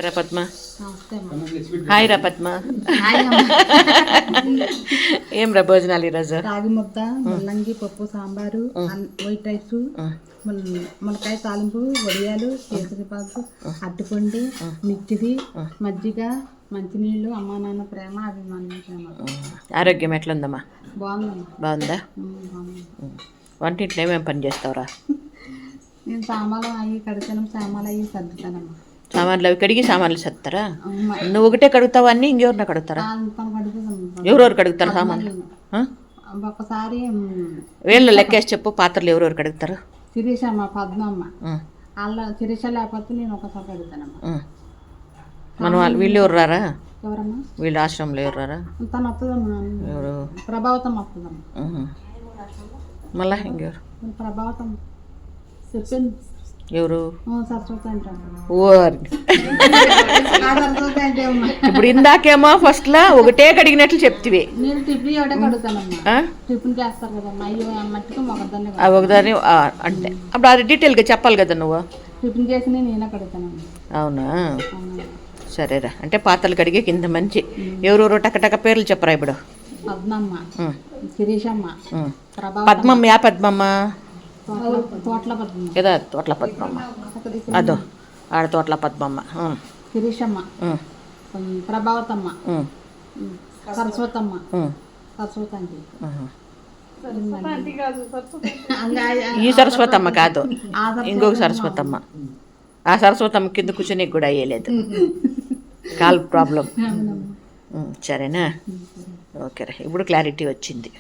రా పద్మ. హాయ్ రా పద్మ. ఏం రా భోజనాలు ఈరోజు? రాగి ముద్ద, ముల్లంగి పప్పు, సాంబారు, వైట్ రైస్, ములకాయ తాలింపు, వడియాలు, కేసరిపాకు, అట్టుపండు, మిర్చిది, మజ్జిగ, మంచినీళ్ళు, అమ్మా నాన్న ప్రేమ, అభిమానం ప్రేమ. ఆరోగ్యం ఎట్లుందమ్మా? బాగుందమ్మా. బాగుందా? వంటింట్లో ఏమేమి పని చేస్తావురా? నేను సామాన్లు అవి కడుతాను, సామాన్లు అవి సర్దుతానమ్మా. సామాన్లు అవి కడిగి సామాన్లు సర్దుతారా? నువ్వు ఒకటే కడుగుతావా అన్నీ? ఇంకెవరిన కడుగుతారా? ఎవరెవరు కడుగుతారు సామాన్లు? ఒకసారి వీళ్ళు లెక్కేసి చెప్పు, పాత్రలు ఎవరెవరు కడుగుతారు? శిరీషమ్మ, పద్మమ్మ. వాళ్ళ శిరీష లేకపోతే నేను ఒకసారి కడుగుతానమ్మా. మన వాళ్ళు వీళ్ళు ఎవరు రారా? ఎవరమ్మా? వీళ్ళు ఆశ్రమంలో ఎవరు రారా? తను వస్తుందమ్మా. ఎవరు? ప్రభావతం వస్తుందమ్మా. మళ్ళా ఇంకెవరు? ప్రభావతం చెప్పింది. ఎవరు? సరస్వతి అంటారు. ఇప్పుడు ఇందాకేమో ఫస్ట్ లా ఒకటే కడిగినట్లు చెప్తివి. నేను టిఫిన్ ఒకటే కడుగుతానమ్మా. టిఫిన్ చేస్తారు కదమ్మా, అయ్యో మట్టికి ఒకదాన్ని ఒకదాని అంటే అప్పుడు అది డీటెయిల్గా చెప్పాలి కదా నువ్వు. టిఫిన్ చేసి నేనే కడుగుతానమ్మా. అవునా? సరేరా. అంటే పాత్రలు కడిగే కింద మంచి ఎవరెవరు టకటక పేర్లు చెప్పరా ఇప్పుడు? పద్మమ్మ, శిరీషమ్మ, పద్మమ్మ. యా పద్మమ్మ? తోటల పద్మమ్మ. ఏదా తోటల పద్మమ్మ? అదో ఆడ తోటల పద్మమ్మ. శిరీషమ్మ, ప్రభావతమ్మ, సరస్వతమ్మ. సరస్వతి అంటే ఈ సరస్వతమ్మ కాదు, ఇంకొక సరస్వతమ్మ. ఆ సరస్వతమ్మ కింద కూర్చొని కూడా అయ్యలేదు, కాల్ ప్రాబ్లం. సరేనా? ఓకేరా, ఇప్పుడు క్లారిటీ వచ్చింది.